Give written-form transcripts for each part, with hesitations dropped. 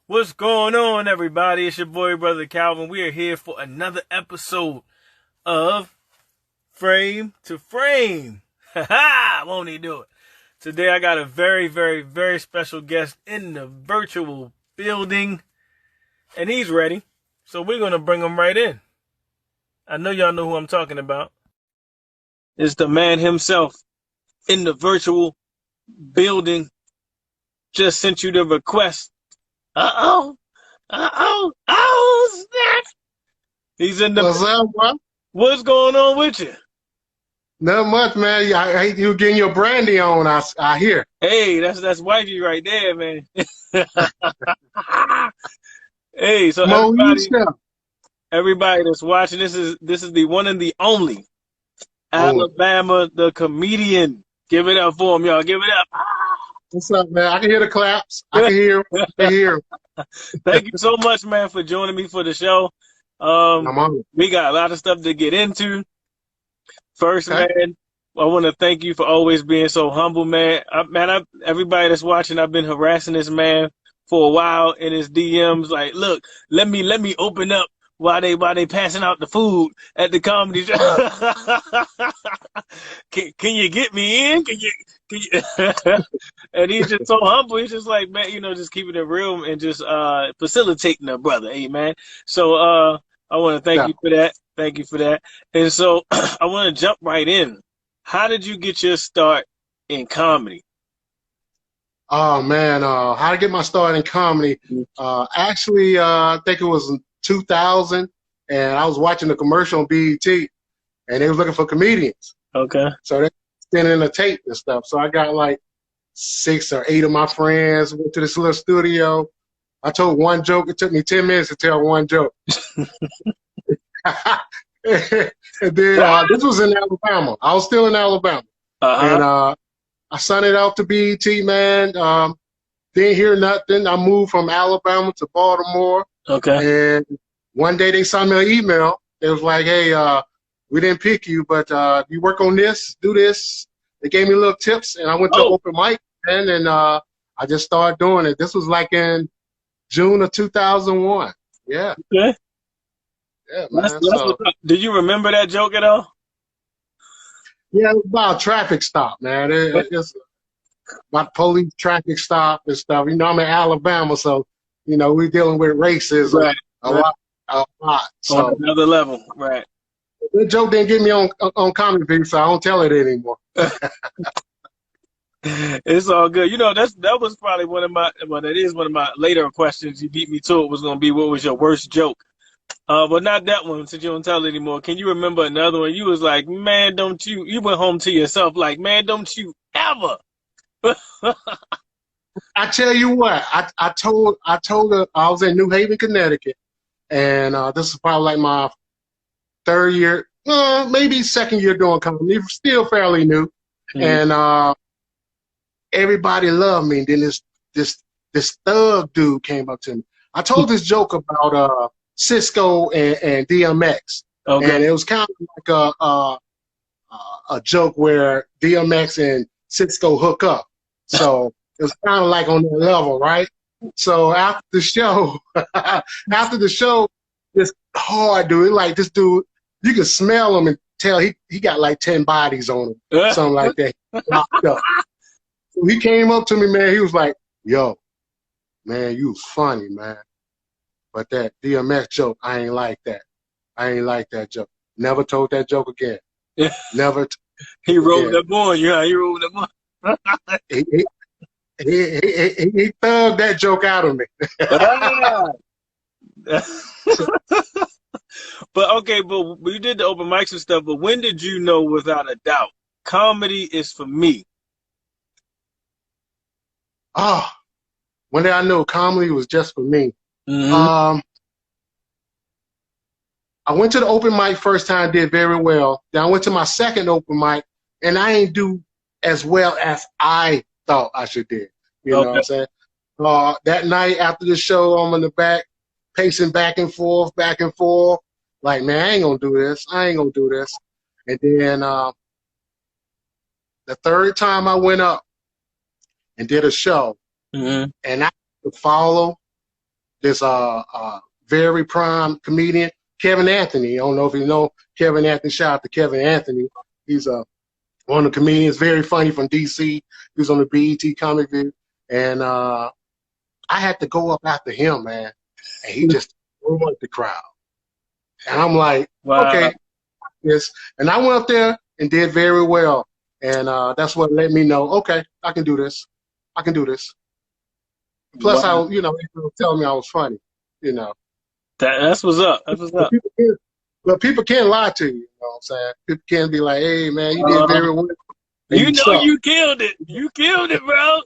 What's going on, everybody? It's your boy, Brother Calvin. We are here for another episode of Frame to Frame. Ha ha! Won't he do it? Today, I got a very, very, very special guest in the virtual building, and he's ready. So we're going to bring him right in. I know y'all know who I'm talking about. It's the man himself in the virtual building. Just sent you the request. Oh, snap! He's in the. What's up, bro? What's going on with you? Not much, man. I hate you getting your brandy on. I hear. Hey, that's wifey right there, man. Hey, so everybody that's watching, this is the one and the only Ala Bama, the comedian. Give it up for him, y'all. Give it up. What's up, man? I can hear the claps. I can hear. Thank you so much, man, for joining me for the show. We got a lot of stuff to get into. First, man, I want to thank you for always being so humble, man. Everybody that's watching, I've been harassing this man for a while in his DMs. Like, look, let me open up while they passing out the food at the comedy show. Can you get me in? Can you? And he's just so humble. He's just like, man, just keeping it real and just facilitating a brother, hey, man. So I want to thank you for that. Thank you for that. And so I want to jump right in. How did you get your start in comedy? Oh man, how to get my start in comedy? Actually, I think it was in 2000, and I was watching a commercial on BET, and they was looking for comedians. Okay. So they sending a tape and stuff. So I got like 6 or 8 of my friends, went to this little studio. I told one joke. It took me 10 minutes to tell one joke. And then this was in Alabama. I was still in Alabama. And I sent it out to BET, man. Didn't hear nothing. I moved from Alabama to Baltimore. Okay. And one day they sent me an email. It was like, hey, we didn't pick you, but you work on this, do this. They gave me little tips, and I went to open mic, and I just started doing it. This was like in June of 2001. Yeah. Okay. Yeah, man. Did you remember that joke at all? Yeah, it was about a traffic stop, man. It's about police traffic stop and stuff. I'm in Alabama, so we're dealing with racism a lot. So on another level, right? The joke didn't get me on Comedy Beat, so I don't tell it anymore. It's all good. That was probably one of my later questions. You beat me to it. Was going to be, what was your worst joke? But not that one, since you don't tell it anymore. Can you remember another one? You was like, man, don't you? You went home to yourself like, man, don't you ever? I tell you what, I told her I was in New Haven, Connecticut, and this is probably like my 3rd year, maybe 2nd year doing comedy, still fairly new, and everybody loved me. And then this thug dude came up to me. I told this joke about Cisco and DMX, and it was kind of like a joke where DMX and Cisco hook up. So it was kind of like on that level, right? So after the show, this hard dude, like this dude, you can smell him and tell he got like 10 bodies on him, something like that. So he came up to me, man. He was like, yo, man, you funny, man. But that DMX joke, I ain't like that. I ain't like that joke. Never told that joke again. Never. He rolled up on you. He rolled up on. He thugged that joke out of me. But we did the open mics and stuff. But when did you know, without a doubt, comedy is for me? When did I know comedy was just for me? Mm-hmm. I went to the open mic first time, did very well. Then I went to my second open mic, and I ain't do as well as I thought I should do. You know what I'm saying? That night after the show, I'm in the back, pacing back and forth. Like, man, I ain't gonna do this. And then the 3rd time I went up and did a show, and I could follow this very prime comedian, Kevin Anthony. I don't know if you know Kevin Anthony. Shout out to Kevin Anthony. He's one of the comedians, very funny, from DC. He was on the BET Comic View, and I had to go up after him, man, and he just ruined the crowd. And I'm like, Wow. okay, yes. And I went up there and did very well, and that's what let me know, okay, I can do this. I can do this. Plus, Wow. they were telling me I was funny, That's what's up. That's what's up. But people can't lie to you, you know what I'm saying? People can't be like, hey, man, you did very well. You know you killed it. You killed it, bro.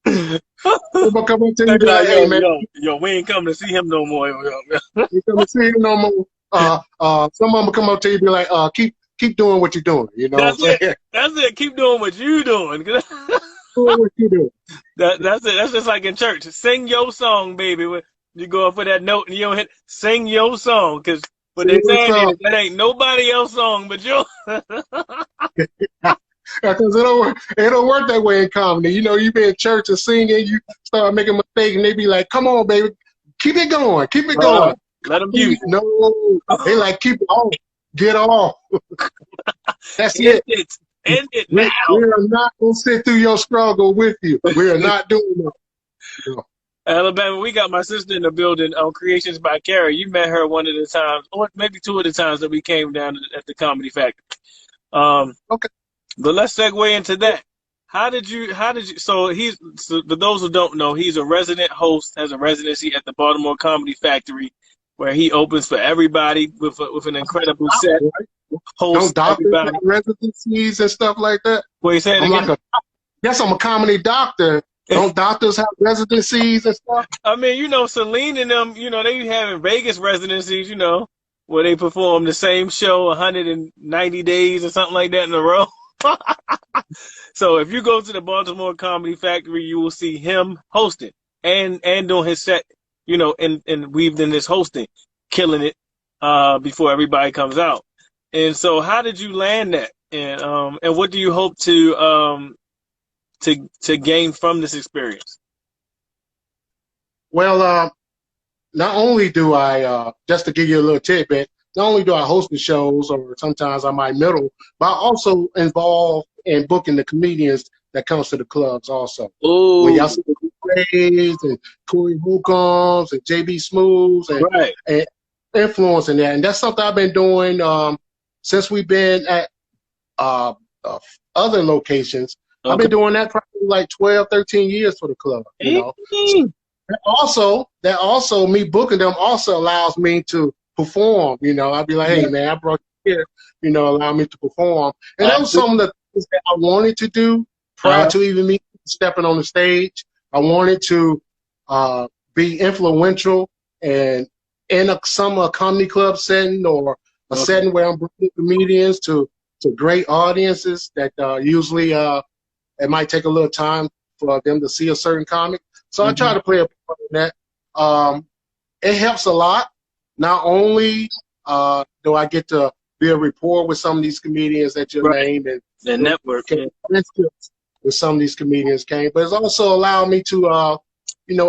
People come up to you and be like, hey, man. Yo, we ain't coming to see him no more. You come to see him no more. Some of them come up to you and be like, keep doing what you're doing. You know That's what I'm saying? it. That's it. Keep doing what you doing. Doing what you doing. That's it. That's just like in church. Sing your song, baby. When you go up for that note and you don't hit, sing your song. Because what they're saying is that ain't nobody else's song but yours. Because it don't work that way in comedy. You be in church and singing, you start making mistakes, and they be like, come on, baby, keep it going, keep it going. Let them use it. No, they like, keep it on, get off. That's it. End it now. We are not going to sit through your struggle with you. We are not doing that. Alabama, we got my sister in the building on Creations by Carrie. You met her one of the times, or maybe two of the times that we came down at the Comedy Factory. Okay. But let's segue into that. How did you, so for those who don't know, he's a resident host, has a residency at the Baltimore Comedy Factory, where he opens for everybody with an incredible set. Don't doctors have residencies and stuff like that? What you saying again? Yes, I'm a comedy doctor. Don't doctors have residencies and stuff? I mean, Celine and them, they having Vegas residencies, where they perform the same show 190 days or something like that in a row. So if you go to the Baltimore Comedy Factory, you will see him hosting and doing his set, and weaved in this hosting, killing it before everybody comes out. And so how did you land that? And what do you hope to gain from this experience? Well, not only do I, just to give you a little tidbit, not only do I host the shows, or sometimes I might middle, but I also involve in booking the comedians that comes to the clubs also. Ooh. When y'all see the Rays and Corey Holcombs and JB Smooths and influencing that. And that's something I've been doing since we've been at other locations. Okay. I've been doing that probably like 12, 13 years for the club, So that also me booking them also allows me to perform. I'd be like, hey, man, I brought you here, allow me to perform. And that was some of the things that I wanted to do prior to even me stepping on the stage. I wanted to be influential and in a comedy club setting, or a setting where I'm bringing comedians to great audiences that usually it might take a little time for them to see a certain comic. So I try to play a part in that. It helps a lot. Not only do I get to build rapport with some of these comedians that you named, and the network with some of these comedians came, but it's also allowed me to,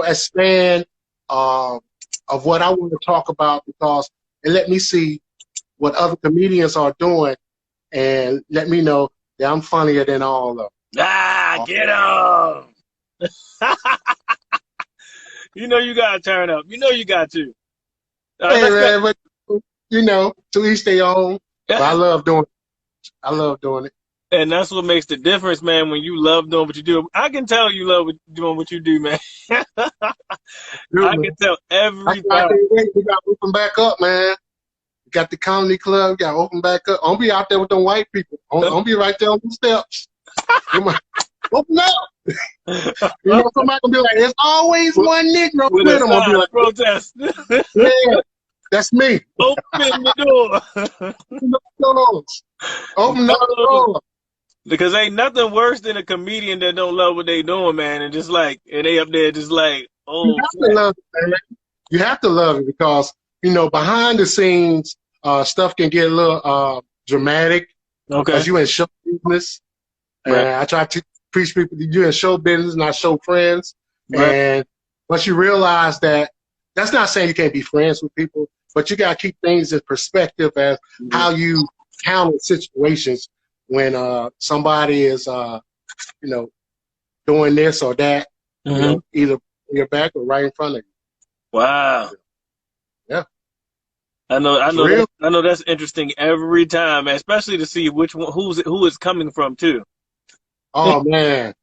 expand of what I want to talk about, because it let me see what other comedians are doing, and let me know that I'm funnier than all of them. Get them! You gotta turn up. You got to. Hey, man, but to each their own. But I love doing it. I love doing it. And that's what makes the difference, man, when you love doing what you do. I can tell you love doing what you do, man. I can tell every time. I can't wait. We got to open back up, man. We got the comedy club. We got to open back up. I'm be out there with them white people. I'm be right there on the steps. Open up. Somebody gonna be like, there's always one Negro with them. I'll be like, protest. Yeah, that's me. Open the door. Open the door. Because ain't nothing worse than a comedian that don't love what they doing, man, and they up there just like, oh. You have to love it, man. You have to love it, because behind the scenes, stuff can get a little dramatic. Okay. Because you in show business, and I try to preach people that you're in show business, not show friends. Right. And Once you realize that, that's not saying you can't be friends with people, but you got to keep things in perspective as how you handle situations when somebody is, doing this or that, either in your back or right in front of you. Wow. Yeah. I know that's interesting every time, man, especially to see which one, who it's coming from too. Oh man.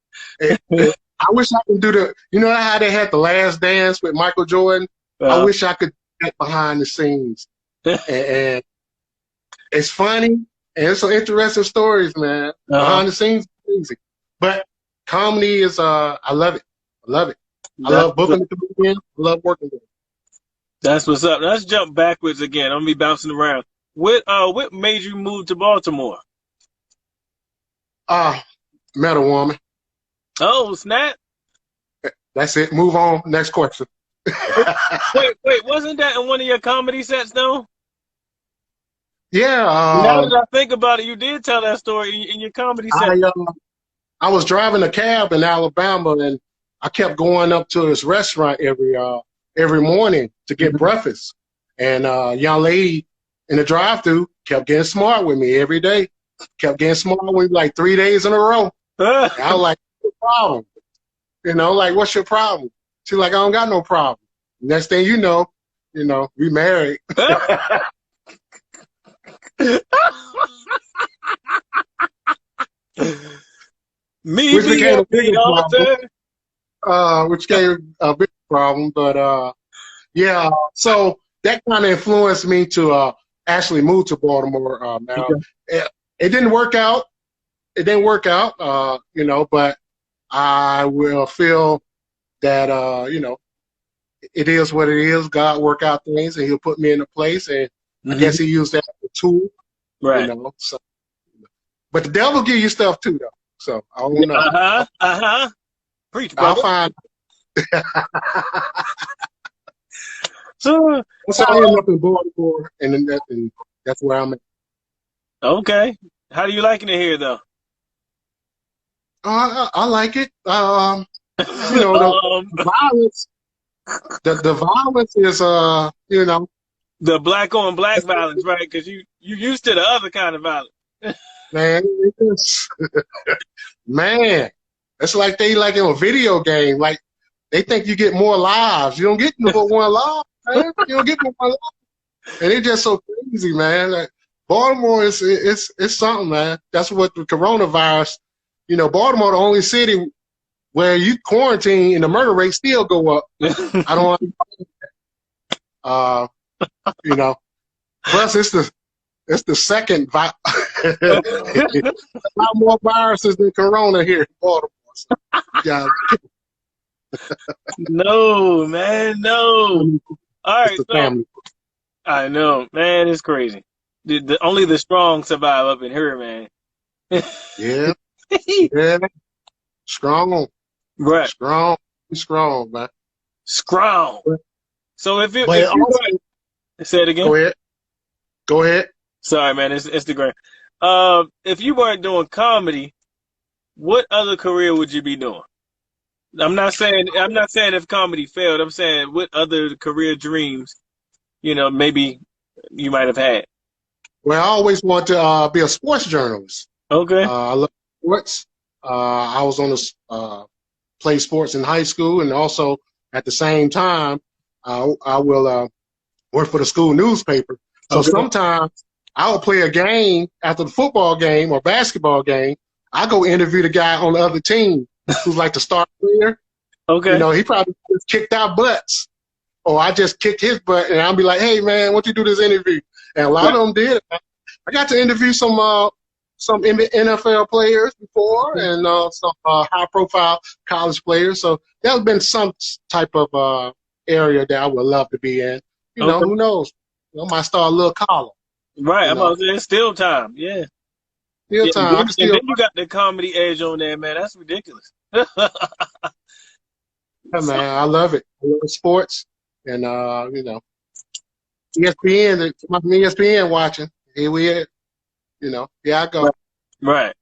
I wish I could do how they had The Last Dance with Michael Jordan? I wish I could get behind the scenes. and it's funny, and it's some interesting stories, man. Behind the scenes, easy. But comedy is, I love it. I love it. I love booking the comedian. I love working with it. That's what's up. Let's jump backwards again. I'm gonna be bouncing around. What made you move to Baltimore? Met a woman. Oh, snap. That's it. Move on. Next question. wait, wasn't that in one of your comedy sets though? Yeah. Now that I think about it, you did tell that story in your comedy set. I was driving a cab in Alabama, and I kept going up to this restaurant every morning to get breakfast. And a young lady in the drive-thru kept getting smart with me every day. Kept getting smart with me like 3 days in a row. And I was like, what's your problem? Like, what's your problem? She's like, I don't got no problem. Next thing you know, we married. Which became a big problem. But yeah, so that kind of influenced me to actually move to Baltimore. Now it didn't work out. It didn't work out. But I will feel that it is what it is. God work out things, and He'll put me in a place, and I guess He used that as a tool. Right. So, but the devil give you stuff too, though. So I don't know. Preach, brother. I'll find. So I ended up in Baltimore, and that's where I'm at. Okay. How do you liking it here, though? I like it. The violence. The violence is the black on black violence, right? Because you used to the other kind of violence. Man, man, it's like they like in a video game. Like they think you get more lives. You don't get but one life, man. You don't get but one life, and it's just so crazy, man. Like Baltimore it's something, man. That's what the coronavirus. Baltimore, the only city where you quarantine and the murder rate still go up. I don't want. Plus it's the second a lot more viruses than corona here in Baltimore. So, yeah. No, man, no. All right, so, I know, man, it's crazy. Only the strong survive up in here, man. Yeah. Yeah. Strong. Right. Strong, man. Strong. So if you say it again. Go ahead. Sorry, man. It's Instagram. If you weren't doing comedy, what other career would you be doing? I'm not saying if comedy failed. I'm saying what other career dreams, maybe you might have had. Well, I always want to be a sports journalist. Okay. I love sports. I was on the play sports in high school, and also at the same time, I will work for the school newspaper. So sometimes I will play a game after the football game or basketball game. I go interview the guy on the other team who's like the star player. Okay. He probably just kicked our butts, or I just kicked his butt, and I'll be like, "Hey, man, what you do this interview?" And a lot of them did. I got to interview some NFL players before, and some high-profile college players. So that's been some type of area that I would love to be in. Who knows? I might start a little column. Right, I'm about to say it's still time. Yeah. Still time. And then you got the comedy edge on there, man. That's ridiculous. Yeah, man, I love it. I love sports, and ESPN. My ESPN watching. Here we are. Here I go. Right.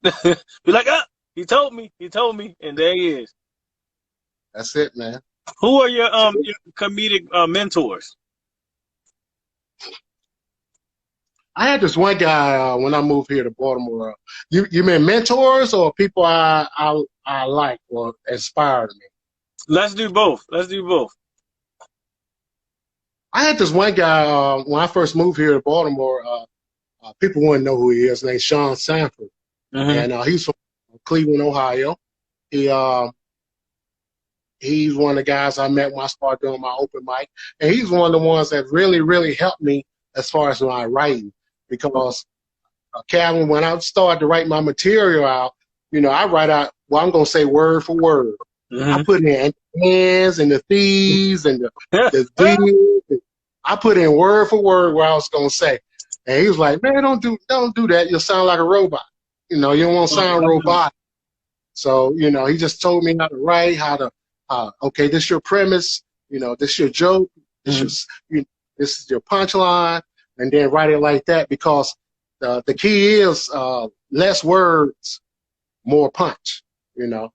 Be like, he told me, and there he is. That's it, man. Who are your comedic mentors? I had this one guy when I moved here to Baltimore. You mean mentors or people I like or inspired me? Let's do both. Let's do both. I had this one guy when I first moved here to Baltimore. People wouldn't know who he is. His name's Sean Sanford, and he's from Cleveland, Ohio. He's one of the guys I met when I started doing my open mic, and he's one of the ones that really, really helped me as far as my writing. Because Calvin, when I started to write my material out, I write out. Well, I'm gonna say word for word. I put in hands and the thieves and the thieves. I put in word for word what I was gonna say, and he was like, "Man, don't do that. You'll sound like a robot. You don't want to sound robotic." So he just told me how to write, how to. Okay, this is your premise. This is your joke. This is your punchline, and then write it like that because the key is less words, more punch. The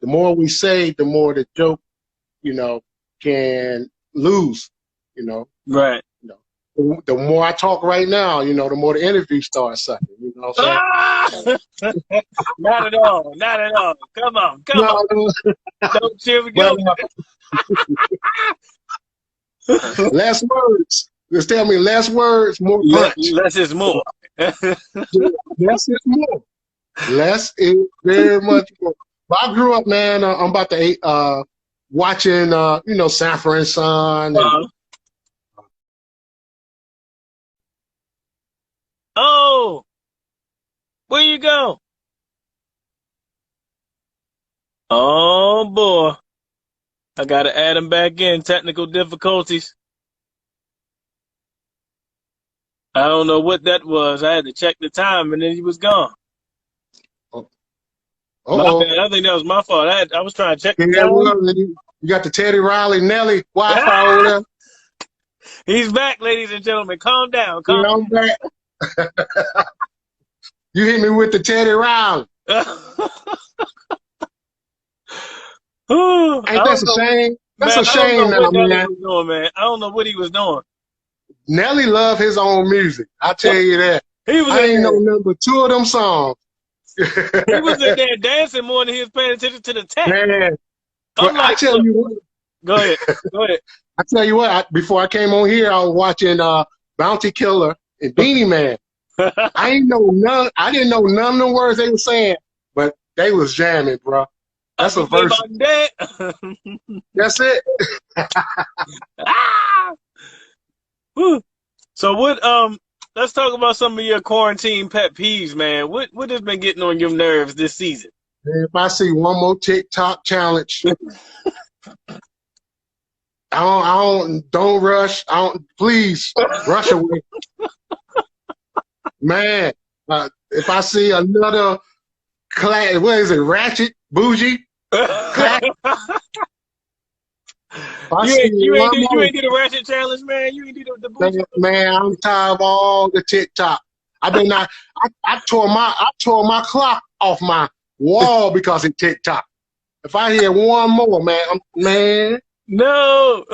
more we say, the more the joke, can lose. Right. The more I talk right now, the more the interview starts sucking. You know what I'm saying? Not at all. Not at all. Come on. Don't here we go. Less words. Just tell me less words, more punch. Less is more. Less is more. Less is very much more. But I grew up, man. I'm about to watching, Sanford and Son. And, oh, where you go? Oh boy, I gotta add him back in. Technical difficulties. I don't know what that was. I had to check the time, and then he was gone. My bad. I think that was my fault. I was trying to check the time. You got the Teddy Riley Nelly Wi-Fi over there. He's back, ladies and gentlemen. Calm down. I'm back. You hit me with the Teddy Riley. Ain't that a shame? That's a shame now, man. I don't know what he was doing. Nelly loved his own music. I tell you that. I ain't know number 2 of them songs. He was in there dancing more than he was paying attention to the text. Man, I tell you what. Go ahead. I tell you what. Before I came on here, I was watching Bounty Killer and Beanie Man. I didn't know none of the words they were saying, but they was jamming, bro. That's a verse. That's it. So what? Let's talk about some of your quarantine pet peeves, man. What has been getting on your nerves this season? If I see one more TikTok challenge, don't rush. Please rush away, man. If I see another class, what is it? Ratchet, bougie. You ain't do the ratchet challenge, man. You ain't do the bougie. Man, I'm tired of all the TikTok. I tore my clock off my wall because of TikTok. If I hear one more, man, no,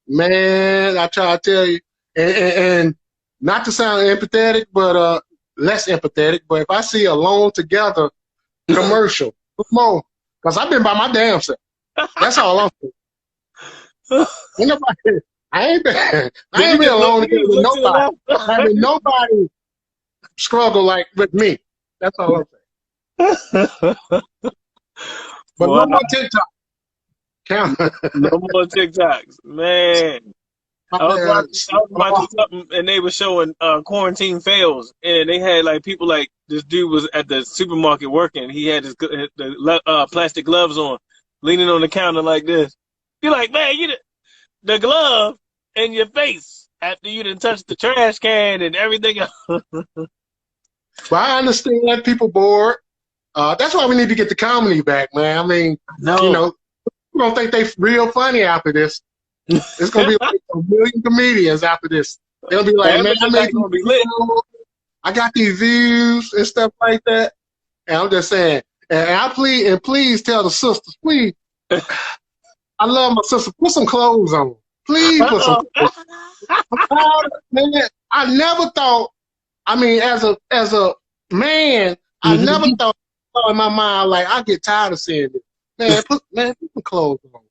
man, I try to tell you, and not to sound empathetic, but less empathetic. But if I see Alone Together commercial, come on, because I've been by my damn self. That's all I'm saying. I ain't been alone together with nobody. I mean, nobody struggle like with me. That's all I'm saying. But no more TikTok. No more TikToks, man. I was watching something, and they were showing quarantine fails, and they had like people like this dude was at the supermarket working. He had the plastic gloves on, leaning on the counter like this. You're like, man, the glove in your face after you done touched the trash can and everything else. But I understand that people bored. That's why we need to get the comedy back, man. I mean, we're gonna think they real funny after this. It's gonna be like a million comedians after this. They'll be like, man, I got these views and stuff like that. And I'm just saying, and please tell the sisters, please I love my sister. Put some clothes on. Please put some clothes on. Man, I never thought, I mean, as a man, I never thought in my mind, like, I get tired of seeing this. Put some clothes on.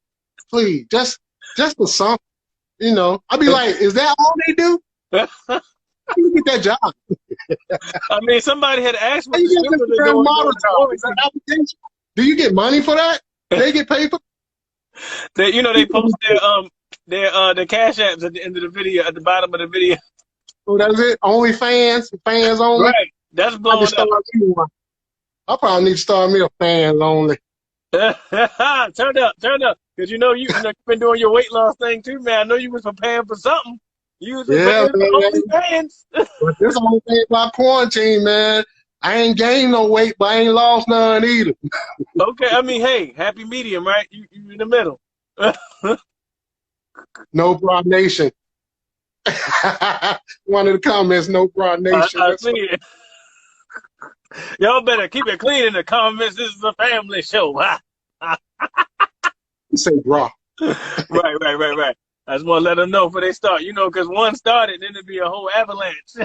Please. Just for something. You know. I'd be like, is that all they do? How do you get that job? I mean, somebody had asked me. You get this model job. Is that application? Do you get money for that? They get paid for? They post their cash apps at the end of the video, at the bottom of the video. Oh, that's it. Only fans only. Right. That's blowing up. I probably need to start me a fans only. Turn up. Because you've been doing your weight loss thing too, man. I know you was preparing for something. You was preparing for OnlyFans. But this only thing about quarantine, man. I ain't gained no weight, but I ain't lost none either. Okay, I mean, hey, happy medium, right? You in the middle. No Bra Nation. One of the comments, no Bra Nation. I see it. Y'all better keep it clean in the comments. This is a family show. You say bra. Right. I just want to let them know before they start. Because one started, then it'd be a whole avalanche.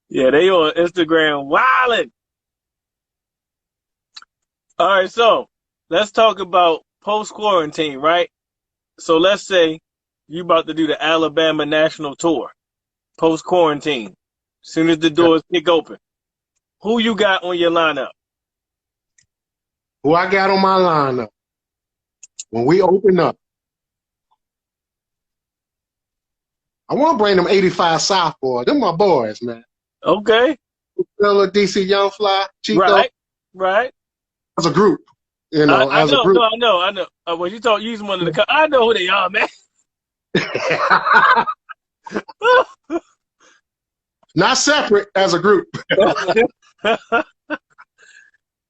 Yeah, they on Instagram wilding. All right, so let's talk about post-quarantine, right? So let's say you about to do the Ala Bama national tour, post-quarantine. As soon as the doors kick open, who you got on your lineup? Who I got on my lineup? When we open up, I want to bring them 85 South boys. Them my boys, man. Okay. DC Young Fly, Chico. Right. As a group, a group. I know. When you talk using one of the, I know who they are, man. Not separate, as a group.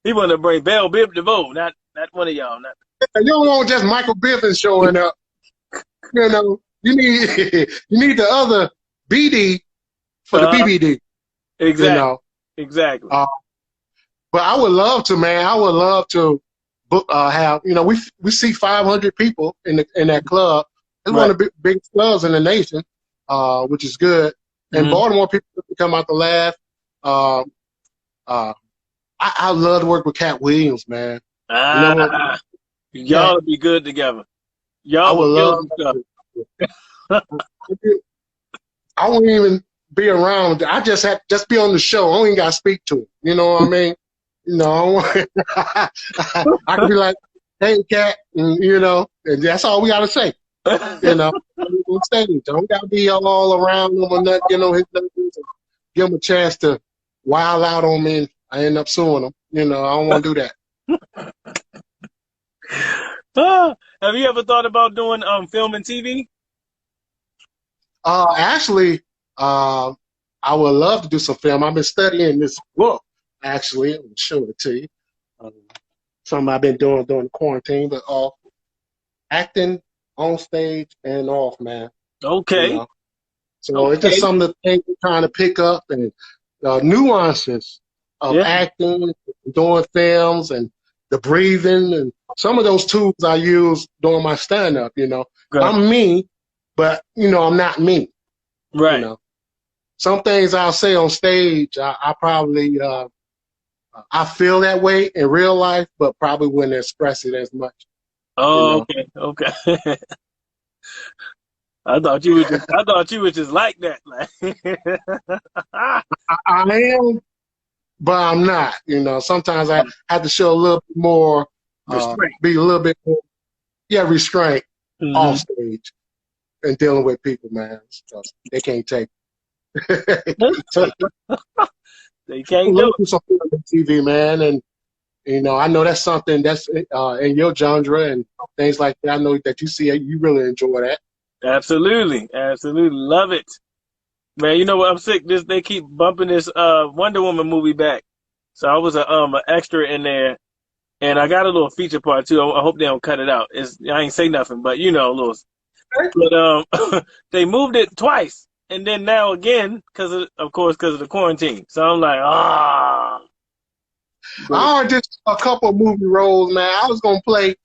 He want to bring Bell Biv DeVoe, not one of y'all. You don't want just Michael Biffin showing up. You need the other BD for the BBD. Exactly. Exactly. But I would love to, man. I would love to have. We see 500 people in that club. It's one of the biggest clubs in the nation, which is good. And Baltimore people come out to laugh. I love to work with Cat Williams, man. Y'all would be good together. Y'all would love stuff. I wouldn't even be around. I just be on the show. I don't even got to speak to him. You know what I mean? I could be like, hey, Cat, and that's all we got to say. On stage. Don't got to be all around him or nothing, give him a chance to wild out on me and I end up suing him. I don't want to do that. Have you ever thought about doing film and TV? Actually, I would love to do some film. I've been studying this book, actually. I'm show it to you. Something I've been doing during the quarantine, but acting on stage and off, man. Okay. So it's just some of the things we're trying to pick up and nuances of acting, doing films, and the breathing, and some of those tools I use during my stand-up, I'm me, but, I'm not me. Right. Some things I'll say on stage, I probably, I feel that way in real life, but probably wouldn't express it as much. Oh, okay. I thought you were just like that. I am, but I'm not. Sometimes I have to show a little bit more, be a little bit more, restraint off stage and dealing with people, man. So they can't take it. They can't do it. Something on TV, man, and I know that's something that's in your genre and things like that. I know that you see it, you really enjoy that. Absolutely, love it, man. You know what? I'm sick. They keep bumping this Wonder Woman movie back, so I was an extra in there, and I got a little feature part too. I hope they don't cut it out. I ain't say nothing, but a little. But they moved it twice, and then now again because of the quarantine. So I'm like, I already did a couple of movie roles, man. I was gonna play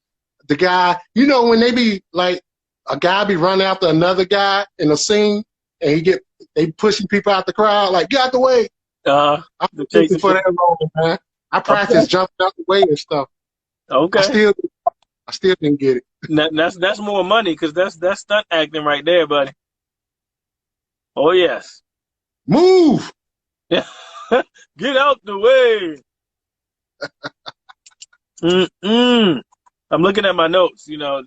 the guy. You know when they be like a guy be running after another guy in a scene, and they pushing people out the crowd, like get out the way. I'm looking for that role, man. I practiced jumping out the way and stuff. Okay. I still didn't get it. That's more money because that's stunt acting right there, buddy. Oh yes. Move. Yeah. Get out the way. I'm looking at my notes. You know,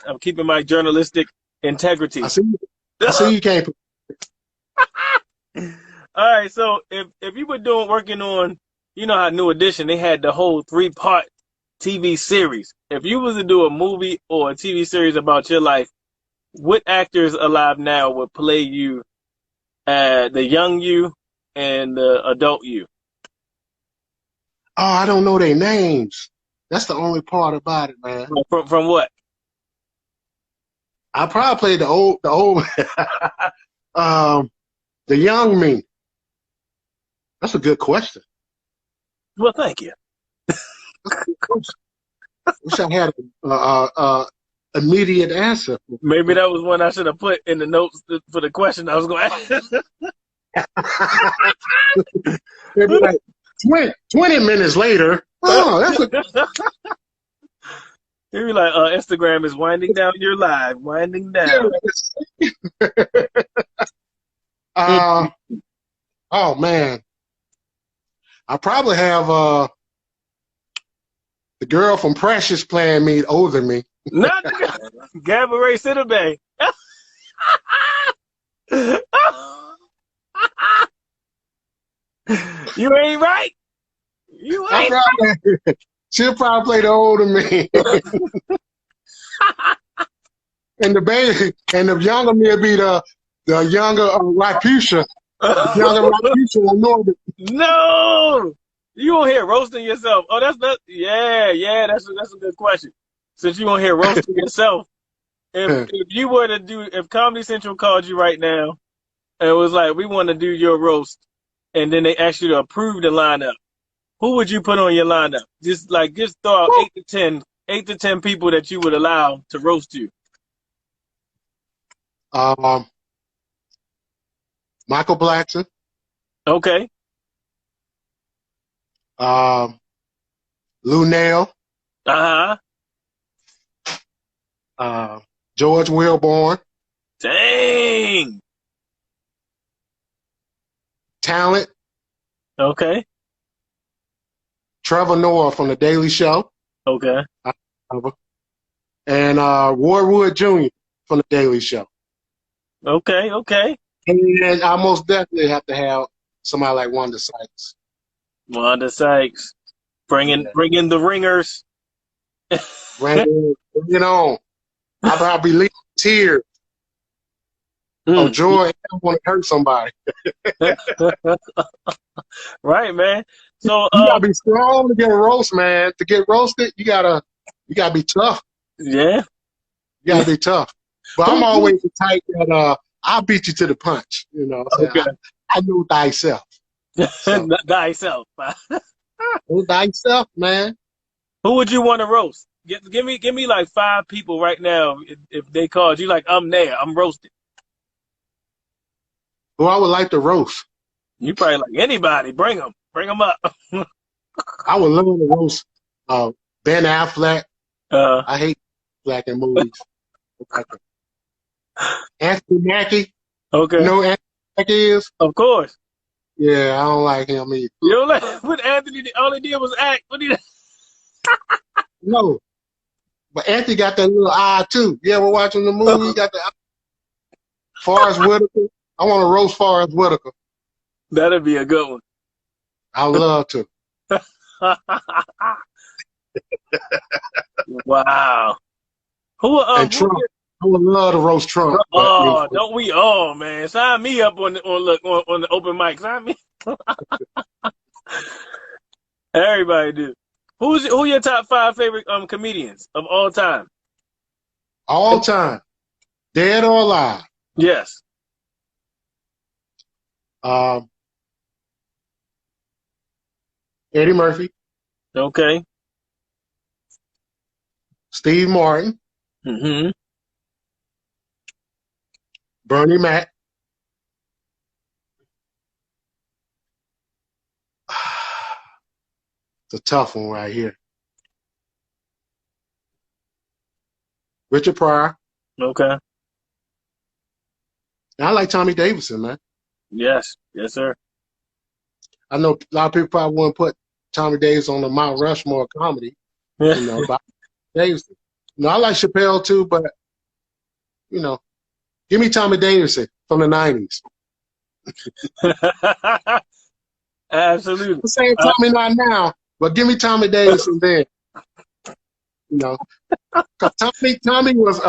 I'm keeping my journalistic integrity. I see you can't. All right, so if you were working on, you know how New Edition, they had the whole 3-part TV series. If you was to do a movie or a TV series about your life, what actors alive now would play you, the young you and the adult you? Oh, I don't know their names. That's the only part about it, man. From what? I probably played the old, the young me. That's a good question. Well, thank you. Wish I had a immediate answer. Maybe that was one I should have put in the notes for the question I was going to ask. Maybe like 20 minutes later. Oh, that's a. You'd be like, Instagram is winding down your live, winding down. Oh man, I probably have the girl from Precious playing me older than me. Not Gabourey Sidibe. You ain't right. You ain't right. She'll probably play the older me. And the baby, and the younger me will be the younger Raputia. Younger Raputia or Norbert. No! You on here roasting yourself. Oh, that's not. Yeah. That's a good question. Since you on here roasting yourself, if you were to if Comedy Central called you right now and it was like, we want to do your roast, and then they asked you to approve the lineup, who would you put on your lineup? Just throw out 8 to 10 people that you would allow to roast you. Michael Blackson. Okay. Lou Nail. George Wilborn. Dang. Talent. Okay. Trevor Noah from The Daily Show. Okay. And Warwood Jr. from The Daily Show. Okay. And I most definitely have to have somebody like Wanda Sykes. Wanda Sykes. Bring in the ringers. Bring it on. I'll probably leaving tears. Oh, joy. I don't want to hurt somebody. Right, man. So you gotta be strong to get a roast, man. To get roasted, you gotta be tough. Yeah. You gotta be tough. But I'm always the type that I'll beat you to the punch. You know, okay. I know thyself. So. Thyself. Know thyself, man. Who would you want to roast? Give me like 5 people right now. If they called you, like, I'm there, I'm roasted. Who I would like to roast? You probably like anybody. Bring them up. I would love to roast Ben Affleck. I hate black in movies. Anthony Mackie. Okay. You know who Anthony Mackie is? Of course. Yeah, I don't like him either. You don't like what Anthony all he did was act. What did he No. But Anthony got that little eye too. You ever watching the movie? He got the Forrest Whitaker. I want to roast Forrest Whitaker. That'd be a good one. I would love to. Wow. And Trump. I would love to roast Trump. Oh, don't we all, man? Sign me up on the open mic. Sign me. Everybody do. Who your top 5 favorite comedians of all time? All time, dead or alive? Yes. Eddie Murphy. Okay. Steve Martin, Mm-hmm. Bernie Mac. It's a tough one right here. Richard Pryor. Okay. And I like Tommy Davidson, man. Yes. Yes, sir. I know a lot of people probably wouldn't put Tommy Davis on the Mount Rushmore of comedy, you know, but Davidson. You know, I like Chappelle too, but you know, give me Tommy Davidson from the '90s. Absolutely. I'm saying Tommy not now, but give me Tommy Davidson then. You know, cause Tommy was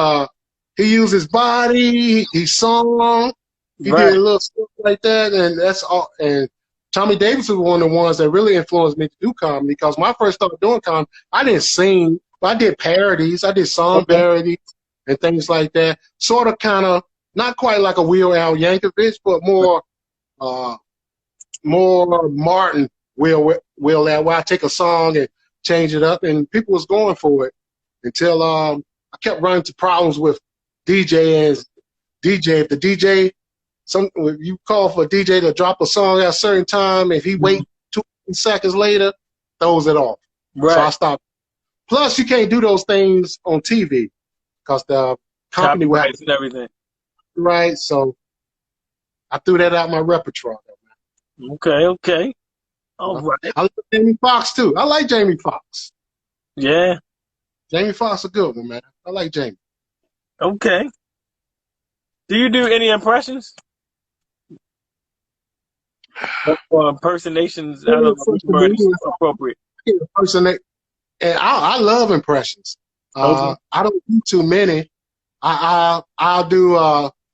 he used his body, he sung, he Right. did a little stuff like that, and that's all. And Tommy Davis was one of the ones that really influenced me to do comedy. Because when I first started doing comedy, I didn't sing, but I did parodies, I did song parodies and things like that. Sort of, kind of, not quite like a Weird Al Yankovic, but more Martin Will Al, where I take a song and change it up, and people was going for it until I kept running into problems with DJ. If the DJ, if you call for a DJ to drop a song at a certain time, if he wait 2 seconds later, throws it off. Right. So I stopped. Plus, you can't do those things on TV because the company will have and everything. Right. So I threw that out my repertoire. Okay. All right. I like Jamie Foxx too. I like Jamie Foxx. Yeah. Jamie Foxx a good one, man. I like Jamie. Okay. Do you do any impressions? Or impersonations? I don't know which word is appropriate. Impersonate, and I love impressions. Okay. I don't do too many. I'll do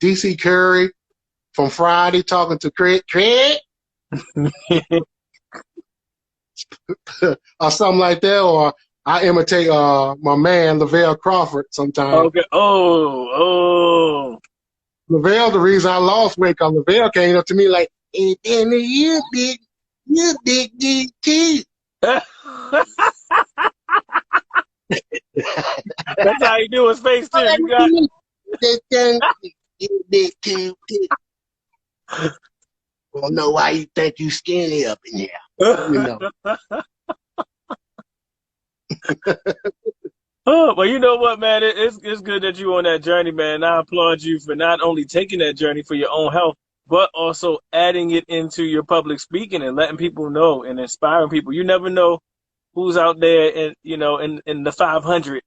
DC Curry from Friday talking to Craig. Or something like that, or I imitate my man Lavelle Crawford sometimes. Okay. Oh. Lavelle, the reason I lost weight, because Lavelle came up to me like, "Hey, Danny, you big kid." That's how you do his face too. You got you big kid. Well, know why you think you skinny up in here? You know. Oh, well, you know what, man? It's good that you're on that journey, man. I applaud you for not only taking that journey for your own health, but also adding it into your public speaking and letting people know and inspiring people. You never know who's out there in the 500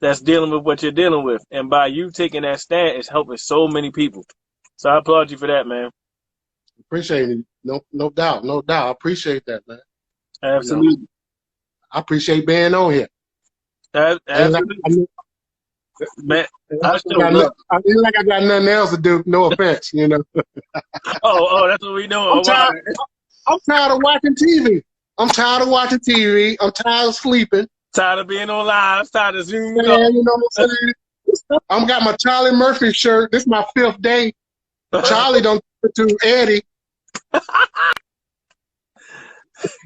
that's dealing with what you're dealing with. And by you taking that stand, it's helping so many people. So I applaud you for that, man. Appreciate it. No doubt. I appreciate that, man. Absolutely. You know, I appreciate being on here. Absolutely. Man, I got nothing else to do. No offense, you know. Oh, that's what we know. I'm tired of watching TV. I'm tired of sleeping. Tired of being on live. Tired of Zooming. Yeah, you know what I'm saying? I've got my Charlie Murphy shirt. This is my 5th day. Charlie don't to Eddie.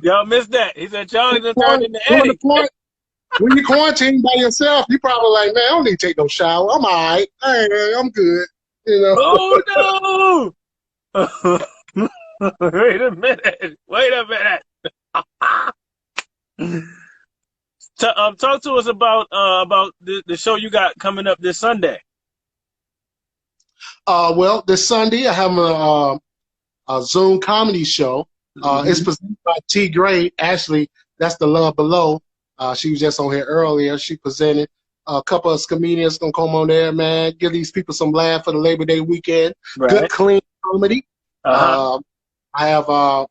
Y'all missed that. He said Charlie done turned into Eddie. When you quarantine by yourself, you probably like, man, I don't need to take no shower. I'm all right. Hey, I'm good. You know. Oh no! Wait a minute. Talk to us about the show you got coming up this Sunday. Well, this Sunday I have a Zoom comedy show. It's presented by T. Gray. Ashley, that's the Love Below. She was just on here earlier. She presented. A couple of comedians gonna come on there, man. Give these people some laugh for the Labor Day weekend. Right. Good, clean comedy. Uh-huh. I have I'm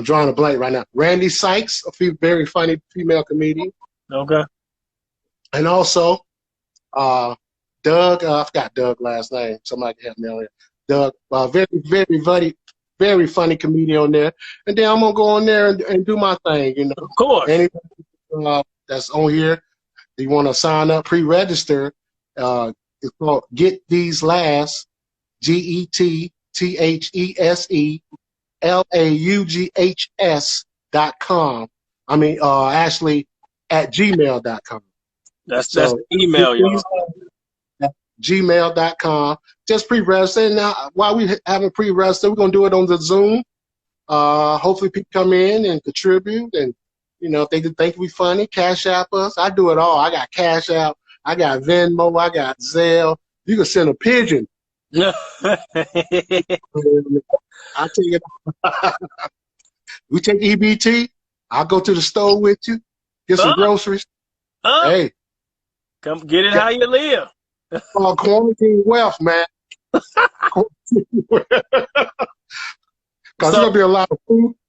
drawing a blank right now. Randy Sykes, very funny female comedian. Okay. And also Doug. I forgot Doug last name. Somebody help me on here. Doug, very funny comedian on there. And then I'm gonna go on there and do my thing. You know, of course. Anybody that's on here, you want to sign up, pre-register. It's called Get These Laughs. GetTheseLaughs.com. I mean, Ashley at gmail.com. That's the email, y'all. Gmail.com. Just pre-register. Now, while we haven't pre-registered, we're going to do it on the Zoom. Hopefully people come in and contribute. And, you know, if they think we funny, Cash App us. I do it all. I got Cash App. I got Venmo. I got Zelle. You can send a pigeon. I take it. We take EBT. I'll go to the store with you. Get some groceries. Hey. Come get it how you live. Quarantine wealth, man. Because there's going to be a lot of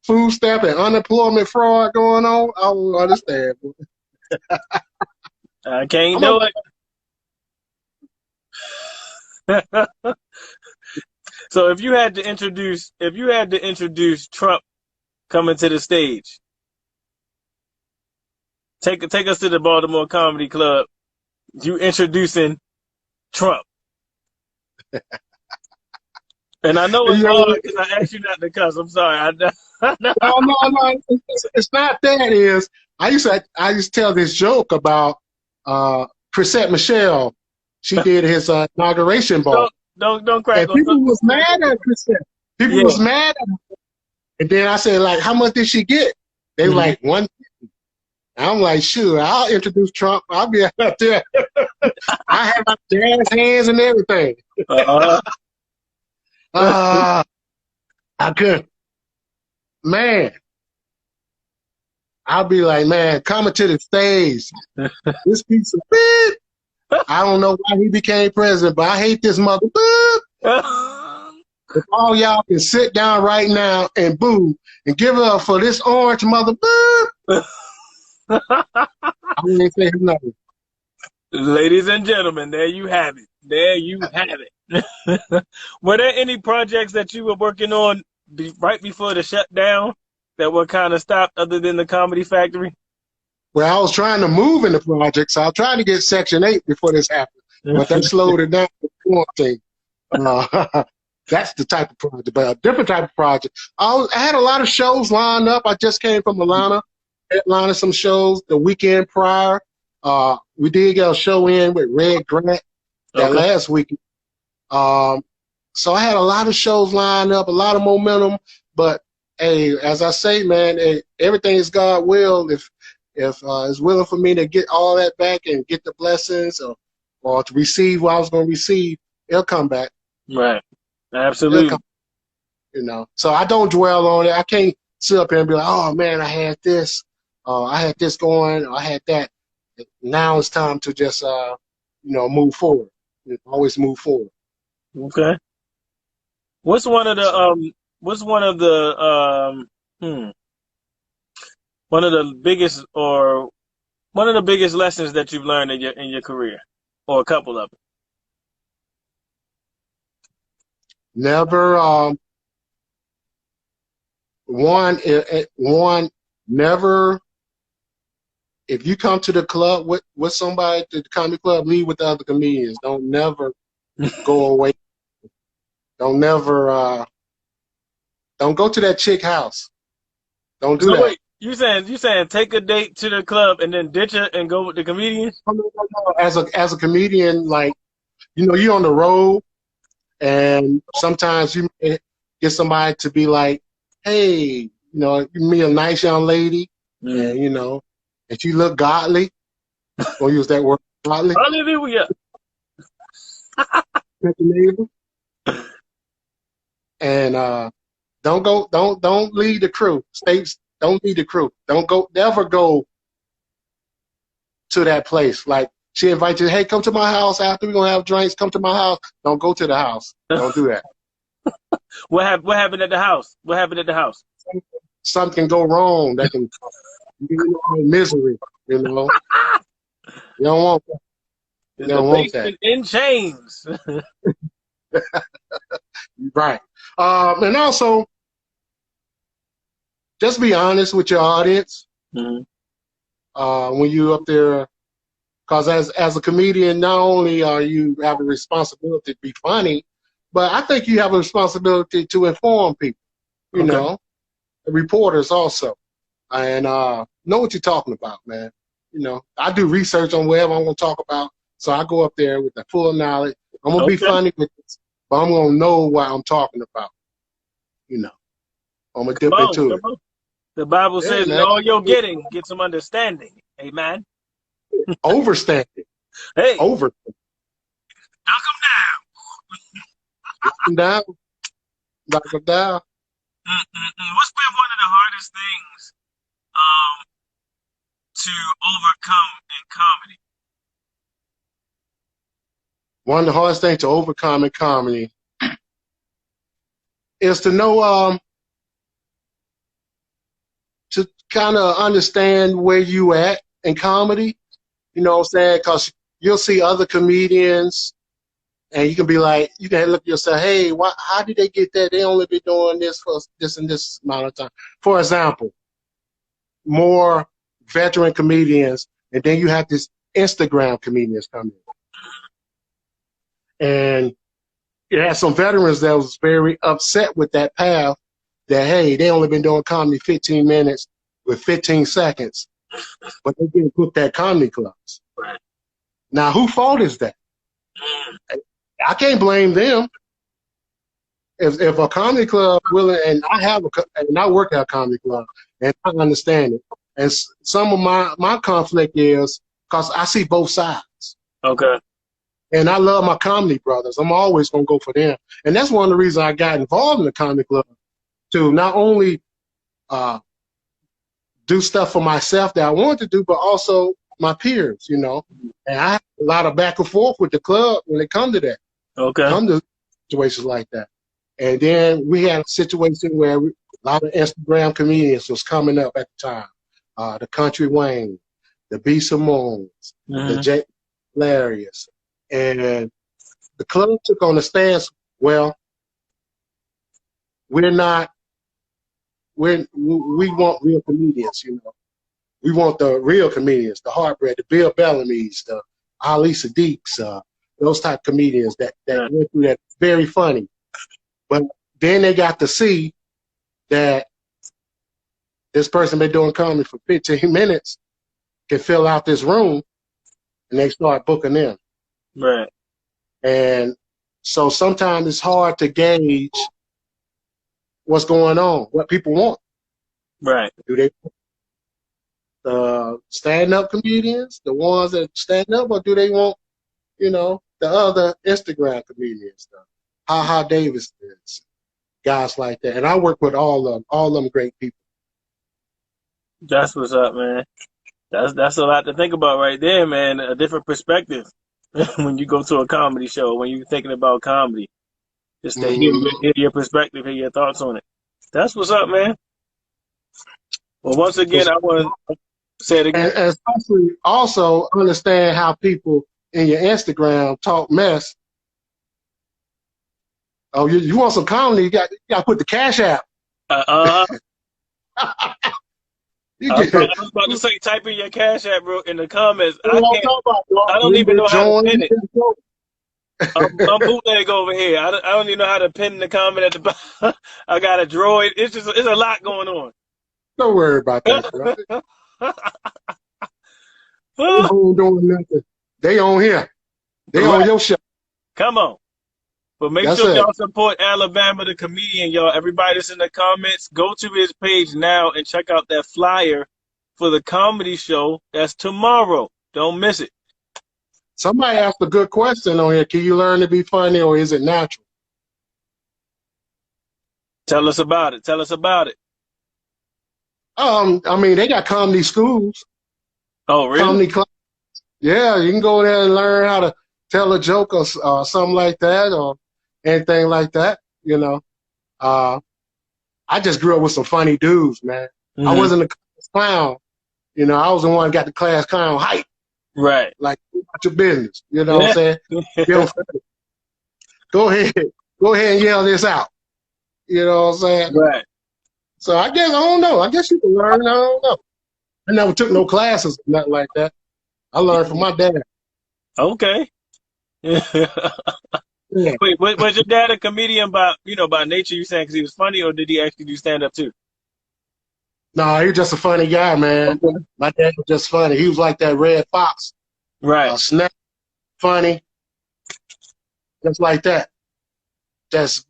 food stamp and unemployment fraud going on. I don't understand. I can't do it. So if you had to introduce Trump coming to the stage, take us to the Baltimore Comedy Club. You introducing Trump. And I know it's hard because I asked you not to cuss. I'm sorry. No. It's not that. I used to tell this joke about Chrisette Michelle. She did his inauguration ball. Don't crack. And people was mad at Chrisette. People was mad at her. And then I said, like, how much did she get? They like $150. I'm like, sure, I'll introduce Trump. I'll be out there. I have my jazz hands and everything. I couldn't. Man, I'll be like, man, coming to the stage. This piece of shit. I don't know why he became president, but I hate this mother. If all y'all can sit down right now and boo and give it up for this orange mother. I wouldn't say nothing. Ladies and gentlemen, there you have it. There you have it. Were there any projects that you were working on right before the shutdown that were kind of stopped other than the Comedy Factory? Well, I was trying to move in the project, so I was trying to get Section 8 before this happened. But that slowed it down for quarantine. That's the type of project, but a different type of project. I had a lot of shows lined up. I just came from Atlanta, headlining some shows the weekend prior. We did get a show in with Red Grant that last weekend. So I had a lot of shows lined up, a lot of momentum. But hey, as I say, man, everything is God's will. If it's willing for me to get all that back and get the blessings or to receive what I was going to receive, it'll come back. Right. Absolutely. You know, so I don't dwell on it. I can't sit up here and be like, oh man, I had this going, I had that. Now it's time to just move forward. Always move forward. Okay. What's one of the biggest lessons that you've learned in your career, or a couple of them? Never never, if you come to the club with somebody to the comedy club, leave with the other comedians. Don't never go away. Don't never don't go to that chick house. Don't do that. Wait, you saying take a date to the club and then ditch her and go with the comedians? No. As a comedian, like, you're on the road, and sometimes you may get somebody to be like, hey, you meet a nice young lady, and and she look godly. Don't use that word, godly. Hallelujah. And don't lead the crew. Don't lead the crew. Never go to that place. Like, she invites you, hey, come to my house after we're gonna have drinks. Come to my house. Don't go to the house. Don't do that. What happened at the house? What happened at the house? Something can go wrong. That can misery. You don't want that. You don't want that. In chains. Right. And also, just be honest with your audience. Mm-hmm. When you up there, because as a comedian, not only are you have a responsibility to be funny, but I think you have a responsibility to inform people. Reporters also. So, you have to be honest with your audience. When you up there, because as a comedian, not only are you have a responsibility to be funny, but I think you have a responsibility to inform people. You know, reporters also. So, and know what you're talking about, man. You know, I do research on whatever I'm going to talk about, so I go up there with the full knowledge. I'm going to be funny with this, but I'm going to know what I'm talking about. You know, I'm going to dip into it. The Bible says, in all you're getting, get some understanding. Amen. Overstanding. Hey. Overstanding. Knock them down. Knock them down. Knock them down. What's been one of the hardest things to overcome in comedy? One of the hardest things to overcome in comedy is to know, to kind of understand where you at in comedy. You know what I'm saying? Because you'll see other comedians, and you can be like, you can look at yourself, hey, how did they get that? They only been doing this for this and this amount of time. For example, more veteran comedians, and then you have this Instagram comedians coming in. And you had some veterans that was very upset with that path, that, hey, they only been doing comedy 15 minutes with 15 seconds, but they didn't put that comedy clubs. Now, whose fault is that? I can't blame them. If a comedy club willing, and I work at a comedy club, and I understand it. And some of my conflict is because I see both sides. Okay. And I love my comedy brothers. I'm always gonna go for them. And that's one of the reasons I got involved in the comedy club, to not only do stuff for myself that I wanted to do, but also my peers, you know. And I have a lot of back and forth with the club when it comes to that. Okay. Come to situations like that. And then we had a situation where a lot of Instagram comedians was coming up at the time. The Country Wayne, the B. Simones, the J. Hilarious. And the club took on the stance, well, we want real comedians, you know. We want the real comedians, the Heartbread, the Bill Bellamy's, the Ali Sadiq's, those type of comedians that went through that. Very funny. But then they got to see that this person been doing comedy for 15 minutes, can fill out this room, and they start booking them. Right. And so sometimes it's hard to gauge what's going on, what people want. Right. Do they want the stand-up comedians, the ones that stand up, or do they want, you know, the other Instagram comedians, the Ha Davis, guys like that? And I work with all of them great people. That's what's up, man. That's a lot to think about right there, man. A different perspective when you go to a comedy show, when you're thinking about comedy. Just to hear your perspective, hear your thoughts on it. That's what's up, man. Well, once again, I want to say it again. And especially also understand how people in your Instagram talk mess. Oh, you want some comedy? You got to put the Cash App. I was about to say, type in your Cash App, bro, in the comments. I don't even know how to pin it. I'm bootleg over here. I don't even know how to pin the comment at the bottom. I got a droid. It's a lot going on. Don't worry about that, bro. Doing nothing. They on here. They on your show. Come on. But make sure y'all support Ala Bama, the comedian, y'all. Everybody that's in the comments, go to his page now and check out that flyer for the comedy show. That's tomorrow. Don't miss it. Somebody asked a good question on here. Can you learn to be funny, or is it natural? Tell us about it. Tell us about it. I mean, they got comedy schools. Oh, really? Comedy clubs. Yeah, you can go there and learn how to tell a joke or something like that, or anything like that. You know, I just grew up with some funny dudes, man. I wasn't a class clown. You know, I was the one that got the class clown hype. Right. Like, about your business. You know what I'm saying? Go ahead and yell this out. You know what I'm saying? Right. So I don't know. I guess you can learn. I don't know. I never took no classes, nothing like that. I learned from my dad. Okay. Yeah. Wait, was your dad a comedian by nature, you saying, because he was funny, or did he actually do stand-up too? No, he was just a funny guy, man. My dad was just funny. He was like that red fox. Right. Snap, funny, just like that. Just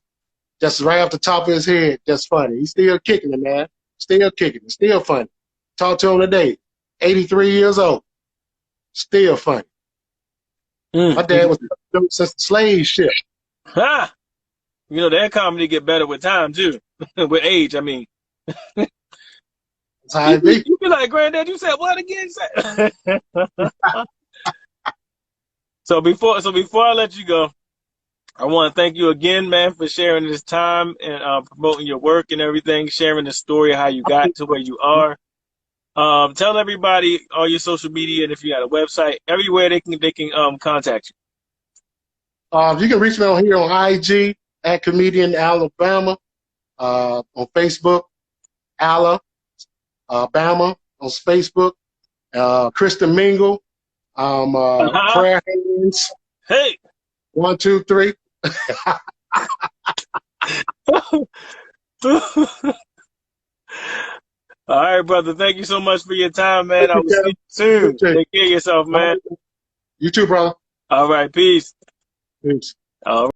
right off the top of his head, just funny. He's still kicking it, man. Still kicking it. Still funny. Talk to him today. 83 years old. Still funny. My dad was since the slave ship. Ha! You know, that comedy get better with time, too. With age, I mean. That's how it be. You be like, Granddad, you said what again? So before I let you go, I want to thank you again, man, for sharing this time and promoting your work and everything, sharing the story of how you got to where you are. Tell everybody all your social media and if you got a website, everywhere they can contact you. You can reach me on here on IG at Comedian Ala Bama, on Facebook, Ala Bama on Facebook, Kristen Mingle, Prayer Hands. Hey, 1, 2, 3. All right, brother. Thank you so much for your time, man. I will see you soon. Take care of yourself, man. You too, brother. All right, peace. Peace. All right.